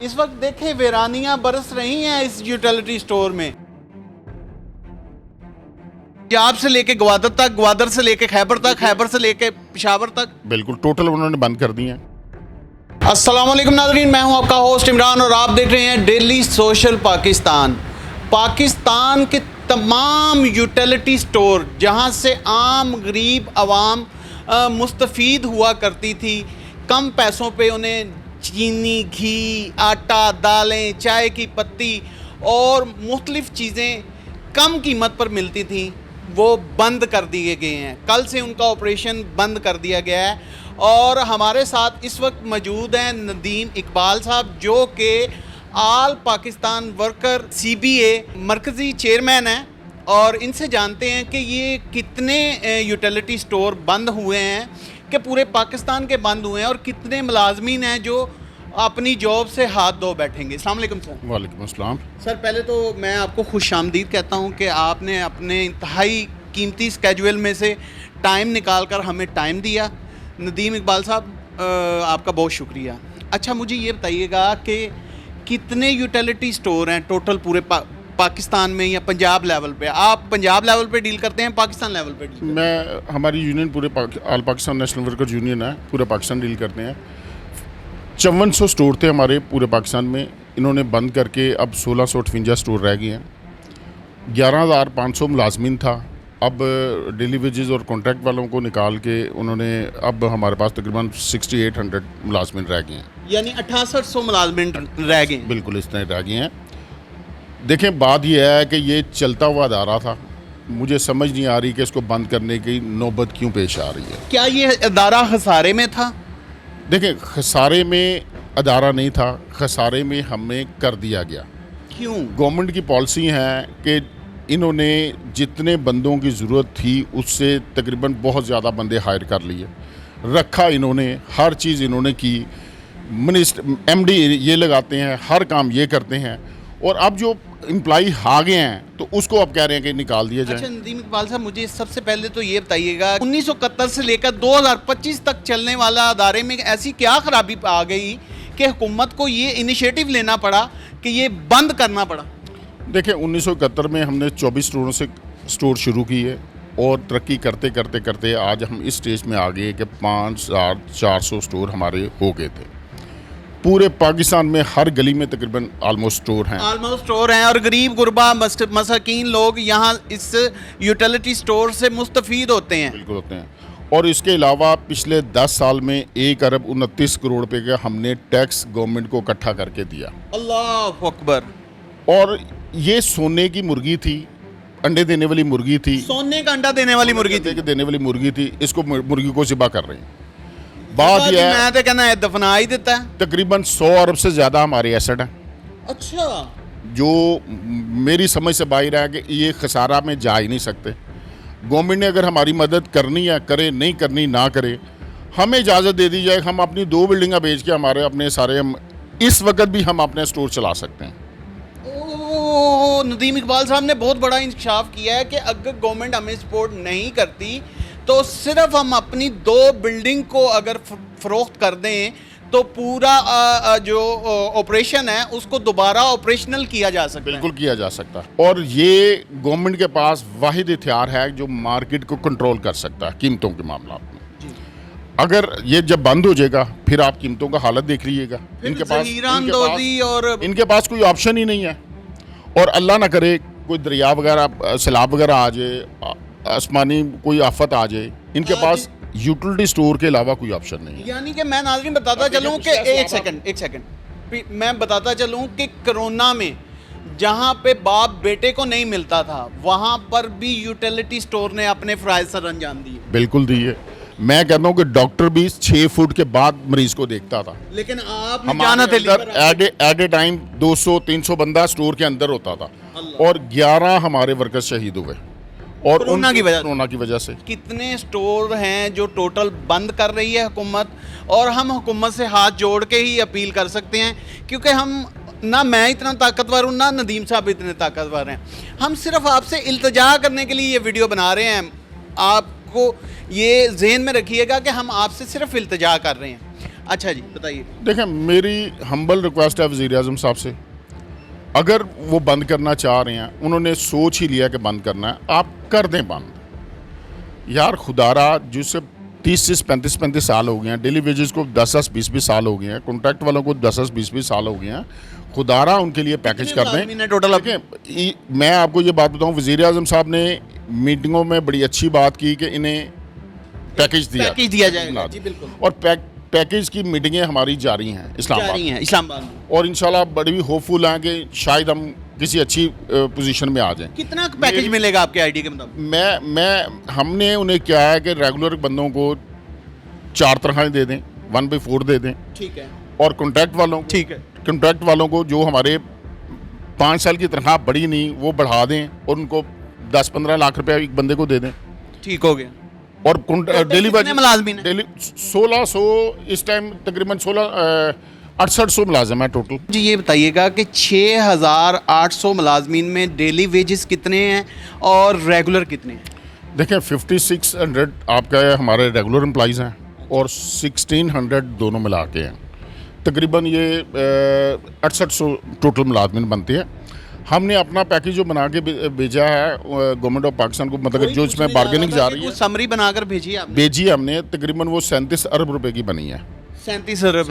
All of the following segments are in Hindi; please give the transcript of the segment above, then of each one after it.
इस वक्त देखें वीरानियां बरस रही हैं इस यूटिलिटी स्टोर में। पंजाब से लेके ग्वादर तक, ग्वादर से लेके खैबर तक, खैबर से लेके पेशावर तक बिल्कुल टोटल उन्होंने बंद कर दी हैं। अस्सलाम वालेकुम नाज़रीन, मैं हूं आपका होस्ट इमरान और आप देख रहे हैं डेली सोशल पाकिस्तान। पाकिस्तान के तमाम यूटिलिटी स्टोर जहां से आम गरीब आवाम मुस्तफ़ीद हुआ करती थी, कम पैसों पे उन्हें चीनी, घी, आटा, दालें, चाय की पत्ती और मुख्तलिफ़ चीज़ें कम कीमत पर मिलती थी, वो बंद कर दिए गए हैं। कल से उनका ऑपरेशन बंद कर दिया गया है और हमारे साथ इस वक्त मौजूद हैं नदीम इकबाल साहब, जो कि आल पाकिस्तान वर्कर CBA मरकज़ी चेयरमैन हैं, और इनसे जानते हैं कि ये कितने यूटिलिटी स्टोर बंद हुए हैं, कि पूरे पाकिस्तान के बंद हुए हैं, और कितने मुलाजमीन हैं जो अपनी जॉब से हाथ धो बैठेंगे। अस्सलाम वालेकुम सर। वालेकुम अस्सलाम। सर, पहले तो मैं आपको खुशामदीद कहता हूं कि आपने अपने इंतहाई कीमती स्केड्यूल में से टाइम निकाल कर हमें टाइम दिया। नदीम इकबाल साहब, आपका बहुत शुक्रिया। अच्छा, मुझे ये बताइएगा कि कितने यूटिलिटी स्टोर हैं टोटल पूरे पाकिस्तान में, या पंजाब लेवल पे? आप पंजाब लेवल पे डील करते हैं, पाकिस्तान लेवल पे डील? मैं हमारी यूनियन पूरे आल पाकिस्तान नेशनल वर्कर यूनियन है, पूरे पाकिस्तान डील करते हैं। 5400 स्टोर थे हमारे पूरे पाकिस्तान में, इन्होंने बंद करके अब 1658 स्टोर रह गए हैं। 11500 मुलाजमीन था, अब डेली वेजेस और कॉन्ट्रैक्ट वालों को निकाल के उन्होंने अब हमारे पास तकरीबन 6800 मुलाजमीन रह गए हैं, यानी 6800 मुलाजमीन रह गए हैं। बिल्कुल इस तरह रह गए हैं। देखें, बात यह है कि ये चलता हुआ अदारा था, मुझे समझ नहीं आ रही कि इसको बंद करने की नौबत क्यों पेश आ रही है। क्या ये अदारा खसारे में था? देखें, खसारे में अदारा नहीं था, खसारे में हमें कर दिया गया। क्यों? गवर्नमेंट की पॉलिसी है कि इन्होंने जितने बंदों की ज़रूरत थी उससे तकरीबन बहुत ज़्यादा बंदे हायर कर लिए, रखा इन्होंने, हर चीज़ इन्होंने की। मिनिस्टर MD ये लगाते हैं, हर काम ये करते हैं, और अब जो एम्प्लॉई आ गए हैं तो उसको अब कह रहे हैं कि निकाल दिया जाए। अच्छा नदीम इकबाल साहब, मुझे सबसे पहले तो ये बताइएगा, 1971 से लेकर 2025 तक चलने वाला अदारे में ऐसी क्या खराबी आ गई कि हुकूमत को ये इनिशिएटिव लेना पड़ा कि ये बंद करना पड़ा? देखिए, 1971 में हमने 24 स्टोरों से स्टोर शुरू किए और तरक्की करते करते करते आज हम इस स्टेज में आ गए कि 5400 स्टोर हमारे हो गए थे। पूरे पाकिस्तान में हर गली में तकरीबन ऑलमोस्ट स्टोर हैं, और गरीब गुरबा मसाकीन लोग यहाँ इस यूटिलिटी स्टोर से मुस्तफ़ीद होते हैं। बिल्कुल होते हैं। और इसके अलावा पिछले 10 साल में 1 अरब 29 करोड़ रुपए का हमने टैक्स गवर्नमेंट को इकट्ठा करके दिया। अल्लाह अकबर। और ये सोने की मुर्गी थी, अंडे देने वाली मुर्गी थी, सोने का अंडा देने वाली मुर्गी थी, देने वाली मुर्गी थी। इसको मुर्गी को ज़िबा कर रहे हैं। बात यह है, मैं तो कहना है दफना ही देता है। तकरीबन 100 अरब से ज़्यादा हमारे एसेट हैं। अच्छा, जो मेरी समझ से बाहर है कि ये खसारा में जा ही नहीं सकते। गवर्नमेंट ने अगर हमारी मदद करनी है करे, नहीं करनी ना करे, हमें इजाज़त दे दी जाए, हम अपनी 2 बिल्डिंगें बेच के हमारे अपने सारे इस वक्त भी हम अपने स्टोर चला सकते हैं। नदीम इकबाल साहब ने बहुत बड़ा इंकशाफ किया है कि अगर गवर्नमेंट हमें सपोर्ट नहीं करती तो सिर्फ हम अपनी 2 बिल्डिंग को अगर फरोख्त कर दें तो पूरा जो ऑपरेशन है उसको दोबारा ऑपरेशनल किया जा सकता है। बिल्कुल किया जा सकता है, और ये गवर्नमेंट के पास वाहिद हथियार है जो मार्केट को कंट्रोल कर सकता है कीमतों के मामला में। अगर ये जब बंद हो जाएगा फिर आप कीमतों का हालत देख लीजिएगा। इनके पास कोई ऑप्शन ही नहीं है, और अल्लाह ना करे कोई दरिया वगैरह, सैलाब वगैरह आ जाए, आसमानी कोई आफत आ जाए, इनके पास यूटिलिटी स्टोर के अलावा कोई ऑप्शन नहीं है। यानी कि मैं नाज़रीन बताता चलूँ कि एक सेकंड मैं बताता चलूँ कि कोरोना में जहाँ पे बाप बेटे को नहीं मिलता था, वहाँ पर भी यूटिलिटी स्टोर ने अपने फ़राइज़ सर अंजाम दिए। बिल्कुल दिए। मैं कहता हूँ कि डॉक्टर भी 6 फुट के बाद मरीज को देखता था, लेकिन आप एट ए टाइम 200-300 बंदा स्टोर के अंदर होता था, और 11 हमारे वर्कर्स शहीद हुए, और कोरोना की वजह से। कितने स्टोर हैं जो टोटल बंद कर रही है हुकूमत, और हम हुकूमत से हाथ जोड़ के ही अपील कर सकते हैं, क्योंकि हम ना मैं इतना ताकतवर हूँ ना नदीम साहब इतने ताकतवर हैं। हम सिर्फ आपसे इल्तजा करने के लिए ये वीडियो बना रहे हैं। आपको ये जहन में रखिएगा कि हम आपसे सिर्फ इल्तजा कर रहे हैं। अच्छा जी, बताइए। देखें, मेरी हम्बल रिक्वेस्ट है वज़ीर आज़म साहब से, अगर वो बंद करना चाह रहे हैं, उन्होंने सोच ही लिया कि बंद करना है, आप कर दें बंद। यार खुदारा, जिससे 30 35 साल हो गए हैं, डेली वेजेस को 10 20 साल हो गए हैं, कॉन्ट्रैक्ट वालों को 10 20 साल हो गए हैं, खुदारा उनके लिए पैकेज कर दें। टोटल मैं आपको ये बात बताऊं, वज़ीर आज़म साहब ने मीटिंगों में बड़ी अच्छी बात की कि इन्हें पैकेज दिया जाएगा जी, बिल्कुल। और पैकेज की मीटिंगें हमारी जारी हैं इस्लामाबाद में, और इंशाल्लाह बड़ी भी होपफुल हैं कि शायद हम किसी अच्छी पोजीशन में आ जाएं। कितना पैकेज मिलेगा आपके आईडी के मुताबिक? हमने उन्हें क्या है कि रेगुलर बंदों को 4 तनख्वाहें दे दें, 1/4 दे दें, ठीक है। और कॉन्ट्रैक्ट वालों को, ठीक है, कॉन्ट्रैक्ट वालों को जो हमारे 5 साल की तनख्वाह बढ़ी नहीं, वो बढ़ा दें और उनको 10-15 लाख रुपया एक बंदे को दे दें। ठीक हो गया। और डेली मुलाजमीन है? डेली 1600, इस टाइम तकरीबन 6800 मुलाजम है टोटल। जी ये बताइएगा कि 6800 मुलाजमीन में डेली वेजेस कितने हैं और रेगुलर कितने हैं? देखें, 5600 आपका हमारे रेगुलर एम्प्लॉइज़ हैं और 1600 दोनों मिला के हैं। तकरीबन ये 6800 टोटल मुलाजमीन बनती है। हमने अपना पैकेज जो बना के भेजा है गवर्नमेंट ऑफ पाकिस्तान को, मतलब जो इसमें बार्गेनिंग जा रही है, समरी बनाकर भेजी है हमने तकरीबन वो 37 अरब रुपए की बनी है। 37 अरब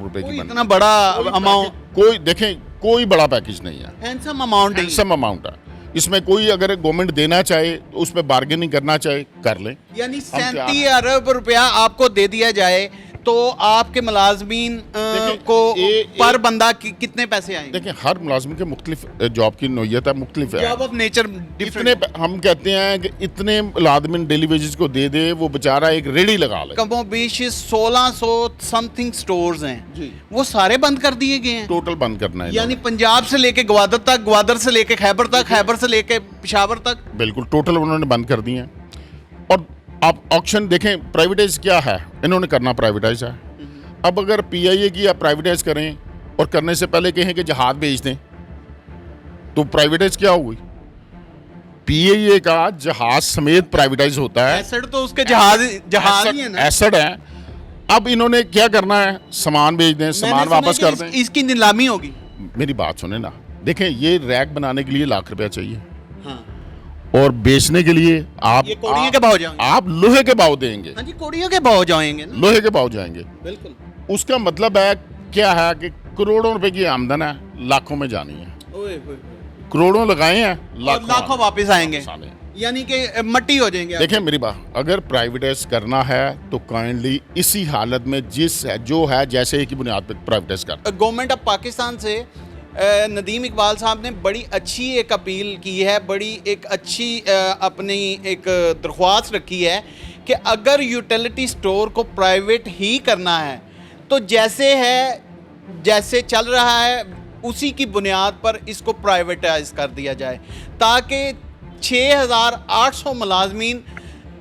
रुपए की बनी। इतना बड़ा अमाउंट, कोई देखें, कोई बड़ा पैकेज नहीं है, हैंडसम अमाउंट है। इसमें कोई अगर गवर्नमेंट देना चाहे तो उस पर बार्गेनिंग करना चाहे कर ले। यानी 37 अरब रुपया आपको दे दिया जाए तो आपके मुलाजमीन को पर बंदा कितने पैसे आएंगे? देखिए, हर मुलाजमीन के मुख्तलिफ जॉब की नोयत है, मुख्तलिफ है, जॉब ऑफ नेचर डिफरेंट। हम कहते हैं कि इतने मुलाजमीन डेली वेजेस को दे दे, वो बेचारा एक रेडी लगा ले। कमो बेश 1600 समथिंग स्टोर्स हैं जी, वो सारे बंद कर दिए गए हैं। टोटल बंद करना है, यानी पंजाब से लेके ग्वादर तक, ग्वादर से लेके खैबर तक, खैबर से लेके पेशावर तक, बिल्कुल टोटल उन्होंने बंद कर दिए हैं। और आप ऑक्शन देखें, प्राइवेटाइज क्या है, इन्होंने करना प्राइवेटाइज है। अब अगर पीआईए की आप प्राइवेटाइज करें और करने से पहले कहें कि जहाज बेच दें, तो प्राइवेटाइज क्या हुई? पीआईए का जहाज समेत प्राइवेटाइज होता है। एसेट तो उसके जहाज ही है ना, एसेट है। अब इन्होंने क्या करना है, सामान बेच दें, सामान वापस कर दें, इसकी नीलामी होगी। मेरी बात सुने ना, देखें, ये रैक बनाने के लिए लाख रुपया चाहिए, हाँ। और बेचने के लिए आप कोड़ियों के भाव जाएंगे, आप लोहे के भाव देंगे। हाँ जी, कोड़ियों के भाव जाएंगे ना? लोहे के भाव जाएंगे, बिल्कुल। उसका मतलब है क्या है कि करोड़ों रुपए की आमदन है, लाखों में जानी है। करोड़ों लगाए हैं, लाखों वापस आएंगे, यानी कि मट्टी हो जाएंगे। देखिए मेरी बात, अगर प्राइवेटाइज करना है तो काइंडली इसी हालत में जो है जैसे ही की बुनियाद पर प्राइवेटाइज कर। गवर्नमेंट ऑफ पाकिस्तान से नदीम इकबाल साहब ने बड़ी अच्छी एक अपील की है, बड़ी एक अच्छी अपनी एक दरख्वास्त रखी है कि अगर यूटिलिटी स्टोर को प्राइवेट ही करना है तो जैसे चल रहा है उसी की बुनियाद पर इसको प्राइवेटाइज कर दिया जाए, ताकि 6800 मुलाजमीन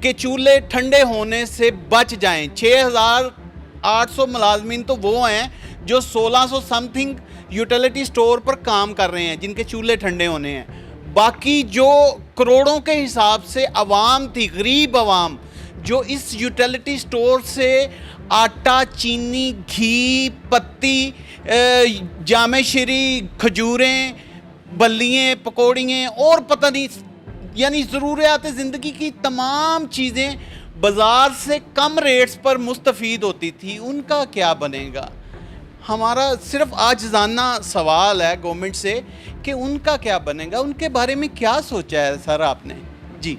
के चूल्हे ठंडे होने से बच जाएं। 6800 मुलाजमीन तो वो हैं जो 1600 समथिंग यूटिलिटी स्टोर पर काम कर रहे हैं, जिनके चूल्हे ठंडे होने हैं। बाकी जो करोड़ों के हिसाब से अवाम थी, गरीब अवाम, जो इस यूटिलिटी स्टोर से आटा, चीनी, घी, पत्ती, जामेश्री, खजूरें, बल्लियाँ, पकौड़ियाँ और पता नहीं, यानी ज़रूरियात ज़िंदगी की तमाम चीज़ें बाज़ार से कम रेट्स पर मुस्तफ़ीद होती थी, उनका क्या बनेगा? हमारा सिर्फ आजिज़ाना सवाल है गवर्नमेंट से कि उनका क्या बनेगा, उनके बारे में क्या सोचा है सर आपने? जी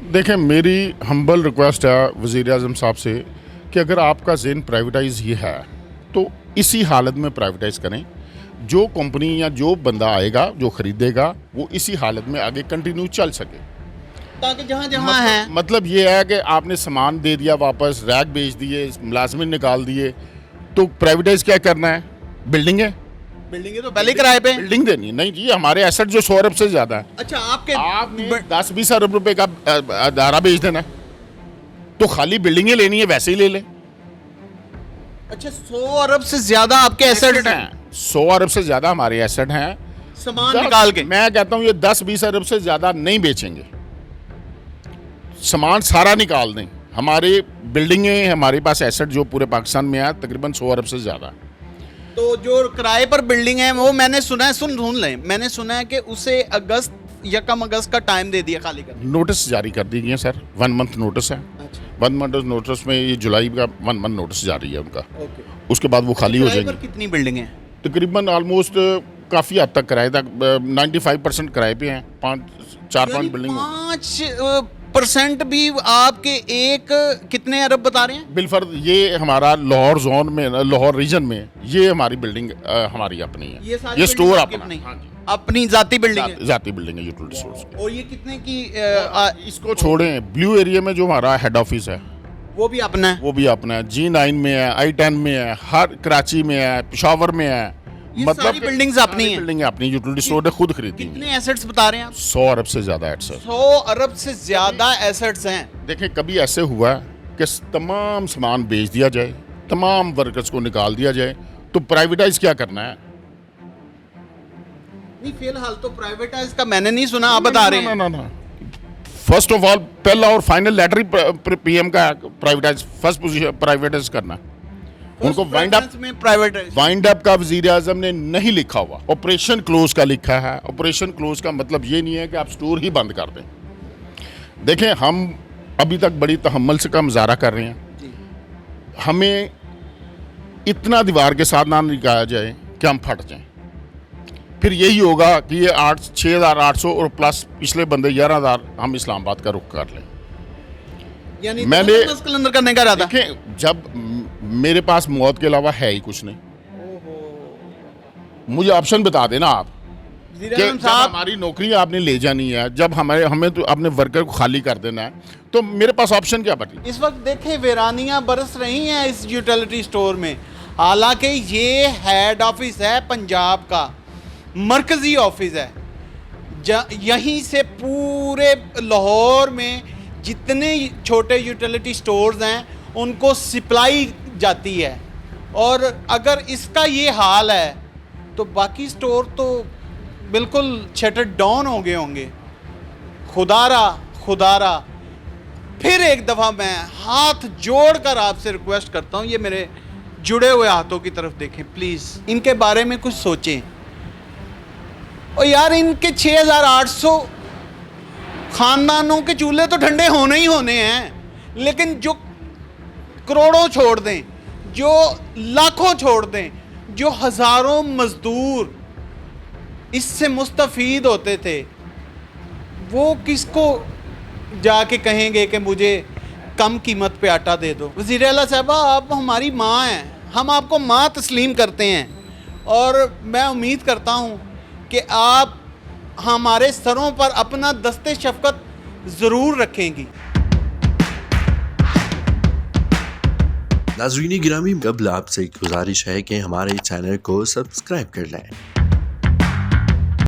देखें, मेरी हम्बल रिक्वेस्ट है वज़ीर आज़म साहब से कि अगर आपका ज़हन प्राइवेटाइज ही है तो इसी हालत में प्राइवेटाइज करें। जो कंपनी या जो बंदा आएगा, जो ख़रीदेगा, वो इसी हालत में आगे कंटिन्यू चल सके, ताकि जहाँ है। मतलब ये है कि आपने सामान दे दिया वापस, रैक बेच दिए, मुलाजमिन निकाल दिए, तो प्राइवेटाइज क्या करना है? बिल्डिंगें तो पहले किराए पे बिल्डिंग देनी नहीं जी। हमारे एसेट जो 100 अरब से ज़्यादा है। अच्छा, आपने 10-20 अरब रुपए का अदारा बेच देना, तो खाली बिल्डिंगें लेनी है, वैसे ही ले लें। अच्छा, 100 अरब से ज़्यादा आपके एसेट हैं? 100 अरब से ज़्यादा हमारे एसेट हैं, सामान निकाल के। मैं कहता हूँ ये 10-20 अरब से ज़्यादा नहीं बेचेंगे, सामान सारा निकाल दें, हमारे बिल्डिंगें, हमारे पास एसेट जो पूरे पाकिस्तान में है तकरीबन 100 अरब से ज़्यादा है। तो जो किराए पर बिल्डिंग है वो मैंने सुना है, सुन लें, मैंने सुना है कि उसे अगस्त या कम अगस्त का टाइम दे दिया खाली करने। नोटिस जारी कर दी गई है सर, 1 मंथ नोटिस है। अच्छा, 1 मंथ नोटिस में ये जुलाई का 1 मंथ नोटिस जारी है उनका, ओके। उसके बाद वो खाली हो किराए पर जाएंगे। कितनी बिल्डिंग है? तकरीबन ऑलमोस्ट काफ़ी हद तक किराए तक 95% किराए पे हैं, 4-5 बिल्डिंग। 5% भी आपके एक कितने अरब बता रहे हैं? बिलफर्द ये हमारा लाहौर जोन में, लाहौर रीजन में ये हमारी बिल्डिंग हमारी अपनी है, ये सारी ये स्टोर बिल्डिंग आपकी अपना अपनी? है। हाँ जी, अपनी जाती बिल्डिंग है। जाती बिल्डिंग है यूटिलिटी स्टोर्स। और ये कितने की इसको छोड़ें, ब्लू एरिया में जो हमारा हेड ऑफिस है वो भी अपना है? वो भी अपना है, G9 में है, I10 में है, हर कराची में है, पेशावर में है। ये सारी बिल्डिंग्स अपनी हैं? बिल्डिंग अपनी यूटिलिटी स्टोर ने खुद खरीदी है। कितने एसेट्स बता रहे हैं आप? 100 अरब से ज़्यादा है सर। 100 अरब से ज्यादा एसेट्स हैं। देखें कभी ऐसे हुआ है कि तमाम सामान बेच दिया जाए, तमाम वर्कर्स को निकाल दिया जाए, तो प्राइवेटाइज क्या करना है? नहीं, फिलहाल तो प्राइवेटाइज का मैंने नहीं सुना, आप बता रहे हैं। ना। फर्स्ट ऑफ ऑल पहला और फाइनल लेटर ही पीएम का प्राइवेटाइज, फर्स्ट पोजीशन प्राइवेटाइज करना। उनको वाइंड अप का वजीर आजम ने नहीं लिखा हुआ, ऑपरेशन क्लोज का लिखा है। ऑपरेशन क्लोज का मतलब ये नहीं है कि आप स्टोर ही बंद कर दें। देखें हम अभी तक बड़ी तहम्मुल से का मुजाहरा कर रहे हैं, हमें इतना दीवार के साथ ना निकाला जाए कि हम फट जाएं। फिर यही होगा कि ये 6,800 और प्लस पिछले बंदे 11,000 हम इस्लामाबाद का रुख कर लें। यानी मैंने कलंदर करने का इरादा? देखें जब मेरे पास मौत के अलावा है ही कुछ नहीं, मुझे ऑप्शन बता देना आप कि जब हमारी नौकरी आपने ले जानी है, जब हमें तो अपने वर्कर को खाली कर देना है, तो मेरे पास ऑप्शन क्या बची? इस वक्त देखें वीरानियां बरस रही हैं इस यूटिलिटी स्टोर में। हालांकि ये हेड ऑफिस है पंजाब का, मरकजी ऑफिस है। यहीं से पूरे लाहौर में जितने छोटे यूटिलिटी स्टोर्स हैं उनको सप्लाई जाती है, और अगर इसका ये हाल है तो बाकी स्टोर तो बिल्कुल शटर डाउन हो गए होंगे। खुदारा फिर एक दफ़ा मैं हाथ जोड़कर आपसे रिक्वेस्ट करता हूँ, ये मेरे जुड़े हुए हाथों की तरफ देखें प्लीज़, इनके बारे में कुछ सोचें। और यार इनके 6,800 खानदानों के चूल्हे तो ठंडे होने ही होने हैं, लेकिन जो करोड़ों छोड़ दें, जो लाखों छोड़ दें, जो हज़ारों मज़दूर इससे मुस्तफ़ीद होते थे, वो किसको जाके कहेंगे कि मुझे कम कीमत पे आटा दे दो? वज़ीर आला साहबा, आप हमारी माँ हैं, हम आपको माँ तस्लीम करते हैं, और मैं उम्मीद करता हूँ कि आप हमारे सरों पर अपना दस्ते शफ़क़त ज़रूर रखेंगी। नाज़रीन गिरामी, कबल आपसे एक गुजारिश है कि हमारे चैनल को सब्सक्राइब कर लें।